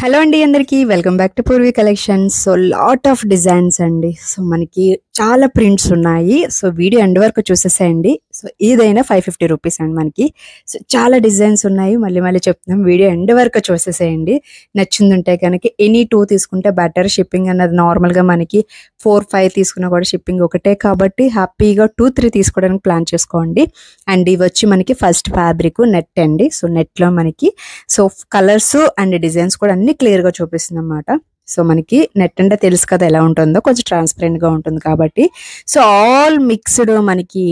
Hello అండి అందరికీ welcome back to Purvi collections. So lot of designs అండి. సో మనకి చాలా ప్రింట్స్ ఉన్నాయి. సో వీడియో ఎండ్ వరకు చూసేసేయండి. సో ఏదైనా 550 రూపీస్ అండి మనకి. సో చాలా డిజైన్స్ ఉన్నాయి. మళ్ళీ చెప్తున్నాం, వీడియో ఎండ్ వరకు చూసేసేయండి. నచ్చిందంటే కనుక ఎనీ 2 తీసుకుంటే బెటర్. షిప్పింగ్ అన్నది నార్మల్గా మనకి 4-5 తీసుకున్నా కూడా షిప్పింగ్ ఒకటే కాబట్టి హ్యాపీగా 2-3 తీసుకోవడానికి ప్లాన్ చేసుకోండి. అండ్ ఇవి వచ్చి మనకి ఫస్ట్ ఫ్యాబ్రిక్ నెట్ అండి. సో నెట్లో మనకి సో కలర్స్ అండ్ డిజైన్స్ కూడా అన్ని క్లియర్ గా చూపిస్తుంది అన్నమాట. సో మనకి నెట్ అంటే తెలుసు కదా ఎలా ఉంటుందో, కొంచెం ట్రాన్స్పరెంట్ గా ఉంటుంది కాబట్టి. సో ఆల్ మిక్స్డ్ మనకి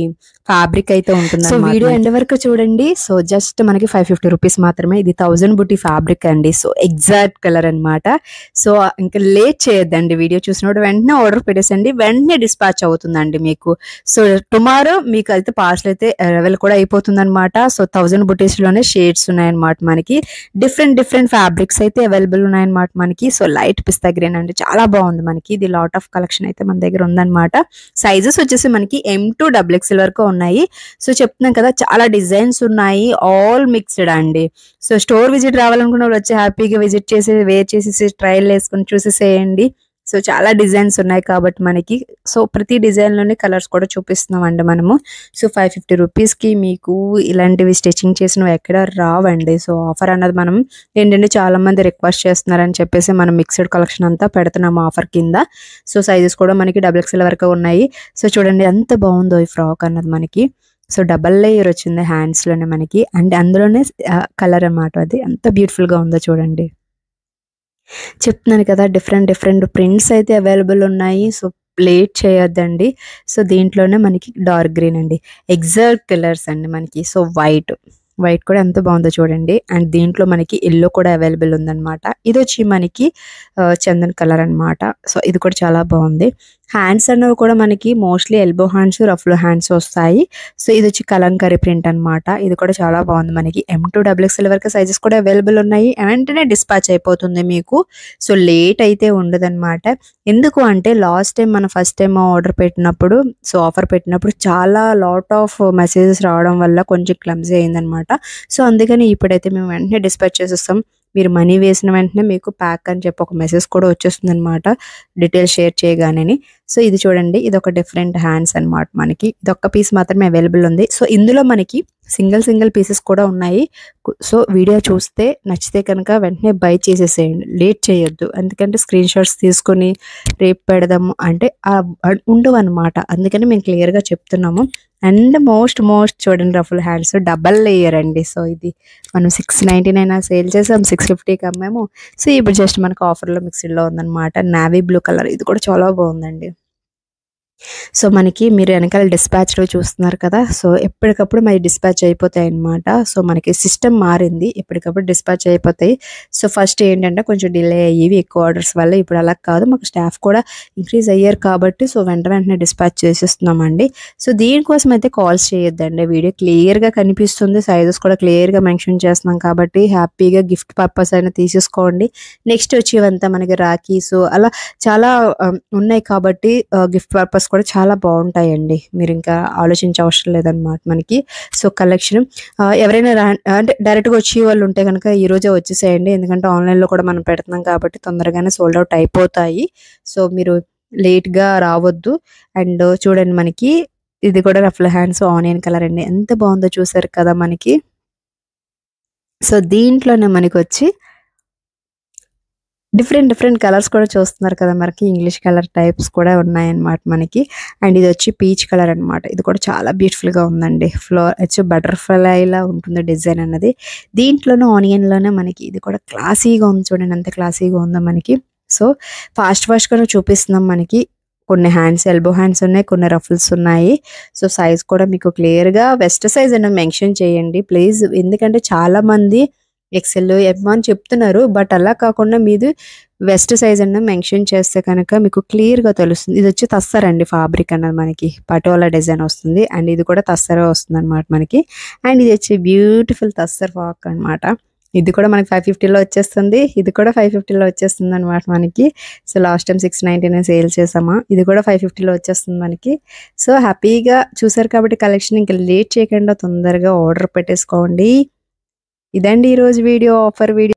ఫ్యాబ్రిక్ అయితే ఉంటుంది. సో వీడియో ఎండ్ వరకు చూడండి. సో జస్ట్ మనకి 550 రూపీస్ మాత్రమే. ఇది 1000 బుట్టి ఫ్యాబ్రిక్ అండి. సో ఎగ్జాక్ట్ కలర్ అనమాట. సో ఇంకా లేట్ చేయొద్దండి. వీడియో చూసినప్పుడు వెంటనే ఆర్డర్ పెట్టేసండి, వెంటనే డిస్పాచ్ అవుతుందండి మీకు. సో టుమారో మీకు అయితే పార్సల్ అయితే అవైలబుల్ కూడా అయిపోతుంది అనమాట. సో 1000 బుటీస్ లోనే షేడ్స్ ఉన్నాయన్నమాట. మనకి డిఫరెంట్ ఫ్యాబ్రిక్స్ అయితే అవైలబుల్ ఉన్నాయన్నమాట మనకి. సో లైట్ పిస్తా గ్రీన్ అండి, చాలా బాగుంది మనకి. ఇది లాట్ ఆఫ్ కలెక్షన్ అయితే మన దగ్గర ఉందన్నమాట. సైజెస్ వచ్చేసి మనకి M to XXL వరకు ఉన్నాయి. సో చెప్తున్నాం కదా, చాలా డిజైన్స్ ఉన్నాయి, ఆల్ మిక్స్డ్ అండి. సో స్టోర్ విజిట్ రావాలనుకున్న వాళ్ళు వచ్చి హ్యాపీగా విజిట్ చేసి వేర్ చేసేసి ట్రయల్ వేసుకొని చూసేసేయండి. సో చాలా డిజైన్స్ ఉన్నాయి కాబట్టి మనకి. సో ప్రతి డిజైన్ లోనే కలర్స్ కూడా చూపిస్తున్నాం అండి మనము. సో 550 రూపీస్ కి మీకు ఇలాంటివి స్టిచ్చింగ్ చేసినవి ఎక్కడ రావండి. సో ఆఫర్ అన్నది మనం ఏంటంటే చాలా మంది రిక్వెస్ట్ చేస్తున్నారని చెప్పేసి మనం మిక్స్డ్ కలెక్షన్ అంతా పెడుతున్నాము ఆఫర్ కింద. సో సైజెస్ కూడా మనకి XXL వరకు ఉన్నాయి. సో చూడండి ఎంత బాగుందో ఈ ఫ్రాక్ అన్నది మనకి. సో డబల్ లేయర్ వచ్చింది హ్యాండ్స్ లోనే మనకి. అండ్ అందులోనే కలర్ అన్నమాట. అది ఎంత బ్యూటిఫుల్ గా ఉందో చూడండి. చెప్తున్నాను కదా, డిఫరెంట్ ప్రింట్స్ అయితే అవైలబుల్ ఉన్నాయి. సో లేట్ చేయొద్దండి. సో దీంట్లోనే మనకి డార్క్ గ్రీన్ అండి, ఎగ్జాక్ట్ కలర్స్ అండి మనకి. సో వైట్ కూడా ఎంత బాగుందో చూడండి. అండ్ దీంట్లో మనకి ఎల్లో కూడా అవైలబుల్ ఉందన్నమాట. ఇది వచ్చి మనకి చందన్ కలర్ అన్నమాట. సో ఇది కూడా చాలా బాగుంది. హ్యాండ్స్ అనేవి కూడా మనకి mostly elbow hands, rough hands వస్తాయి. సో ఇది వచ్చి కలంకరీ ప్రింట్ అన్నమాట. ఇది కూడా చాలా బాగుంది మనకి. M to XXL వరకు సైజెస్ కూడా అవైలబుల్ ఉన్నాయి. వెంటనే డిస్పాచ్ అయిపోతుంది మీకు. సో లేట్ అయితే ఉండదన్నమాట. ఎందుకు అంటే లాస్ట్ టైం మనం ఫస్ట్ టైం ఆర్డర్ పెట్టినప్పుడు, సో ఆఫర్ పెట్టినప్పుడు చాలా లాట్ ఆఫ్ మెసేజెస్ రావడం వల్ల కొంచెం క్లమ్జీ అయిందనమాట. సో అందుకని ఇప్పుడైతే మేము వెంటనే డిస్పాచ్ చేసేస్తాం. మీరు మనీ వేసిన వెంటనే మీకు ప్యాక్ అని చెప్పి ఒక మెసేజ్ కూడా వచ్చేస్తుంది అనమాట, డీటెయిల్స్ షేర్ చేయగానే. సో ఇది చూడండి, ఇది ఒక డిఫరెంట్ హ్యాండ్స్ అనమాట మనకి. ఇది ఒక్క పీస్ మాత్రమే అవైలబుల్ ఉంది. సో ఇందులో మనకి సింగిల్ పీసెస్ కూడా ఉన్నాయి. సో వీడియో చూస్తే నచ్చితే కనుక వెంటనే బై చేసేసేయండి, లేట్ చేయొద్దు. ఎందుకంటే స్క్రీన్ షాట్స్ తీసుకొని రేపు పెడదాము అంటే ఉండవు అనమాట. అందుకని మేము క్లియర్గా చెప్తున్నాము. అండ్ మోస్ట్ చూడండి, రఫుల్ హ్యాండ్స్ డబల్ లేయర్ అండి. సో ఇది మనం 699 సేల్ చేసాం, 650కి అమ్మాము. సో ఇప్పుడు జస్ట్ మనకు ఆఫర్లో మిక్స్డ్లో ఉందన్నమాట. నావీ బ్లూ కలర్, ఇది కూడా చాలా బాగుందండి. సో మనకి మీరు వెనకాల డిస్పాచ్లో చూస్తున్నారు కదా. సో ఎప్పటికప్పుడు మరి డిస్పాచ్ అయిపోతాయి అన్నమాట. సో మనకి సిస్టమ్ మారింది, ఎప్పటికప్పుడు డిస్పాచ్ అయిపోతాయి. సో ఫస్ట్ ఏంటంటే కొంచెం డిలే అయ్యేవి ఎక్కువ ఆర్డర్స్ వల్ల. ఇప్పుడు అలా కాదు, మాకు స్టాఫ్ కూడా ఇంక్రీజ్ అయ్యారు కాబట్టి సో వెంటనే డిస్పాచ్ చేసేస్తున్నామండి. సో దీనికోసం అయితే కాల్స్ చేయొద్దండి, వీడియో క్లియర్గా కనిపిస్తుంది, సైజెస్ కూడా క్లియర్గా మెన్షన్ చేస్తున్నాం కాబట్టి హ్యాపీగా గిఫ్ట్ పర్పస్ అయినా తీసేసుకోండి. నెక్స్ట్ వచ్చేవంతా మనకి రాఖీస్ అలా చాలా ఉన్నాయి కాబట్టి గిఫ్ట్ పర్పస్ కూడా చాలా బాగుంటాయండి. మీరు ఇంకా ఆలోచించే అవసరం లేదన్నమాట మనకి. సో కలెక్షన్ ఎవరైనా అంటే డైరెక్ట్గా వచ్చే వాళ్ళు ఉంటే కనుక ఈ రోజే వచ్చేసేయండి. ఎందుకంటే ఆన్లైన్లో కూడా మనం పెడుతున్నాం కాబట్టి తొందరగానే సోల్డ్ అవుట్ అయిపోతాయి. సో మీరు లేట్గా రావద్దు. అండ్ చూడండి, మనకి ఇది కూడా రఫ్ల హ్యాండ్స్ ఆనియన్ కలర్ అండి, ఎంత బాగుందో చూసారు కదా మనకి. సో దీంట్లోనే మనకి వచ్చి డిఫరెంట్ కలర్స్ కూడా చూస్తున్నారు కదా మనకి. ఇంగ్లీష్ కలర్ టైప్స్ కూడా ఉన్నాయన్నమాట మనకి. అండ్ ఇది వచ్చి పీచ్ కలర్ అనమాట. ఇది కూడా చాలా బ్యూటిఫుల్గా ఉందండి. ఫ్లోర్ వచ్చి బటర్ఫ్లైలా ఉంటుంది డిజైన్ అన్నది. దీంట్లోనే ఆనియన్లోనే మనకి ఇది కూడా క్లాసీగా ఉంది చూడండి, ఎంత క్లాసీగా ఉందో మనకి. సో ఫాస్ట్గా చూపిస్తున్నాం మనకి. కొన్ని హ్యాండ్స్ ఎల్బో హ్యాండ్స్ ఉన్నాయి, కొన్ని రఫుల్స్ ఉన్నాయి. సో సైజ్ కూడా మీకు క్లియర్గా వెస్ట్ సైజ్ అనేది మెన్షన్ చేయండి ప్లీజ్. ఎందుకంటే చాలా మంది XL M అని చెప్తున్నారు, బట్ అలా కాకుండా మీది వెస్ట్ సైజ్ అన్న మెన్షన్ చేస్తే కనుక మీకు క్లియర్గా తెలుస్తుంది. ఇది వచ్చి తస్సర్ అండి ఫ్యాబ్రిక్ అన్నది మనకి, పటోలా డిజైన్ వస్తుంది. అండ్ ఇది కూడా తస్సరే వస్తుంది అనమాట మనకి. అండ్ ఇది వచ్చి బ్యూటిఫుల్ తస్సర్ ఫ్రాక్ అనమాట. ఇది కూడా మనకి 550లో వచ్చేస్తుంది, ఇది కూడా 550లో వచ్చేస్తుంది అనమాట మనకి. సో లాస్ట్ టైం 699 సేల్ చేసామా, ఇది కూడా 550లో వచ్చేస్తుంది మనకి. సో హ్యాపీగా చూసారు కాబట్టి కలెక్షన్ ఇంకా లేట్ చేయకుండా తొందరగా ఆర్డర్ పెట్టేసుకోండి. ఇదండి ఈరోజు వీడియో, ఆఫర్ వీడియో.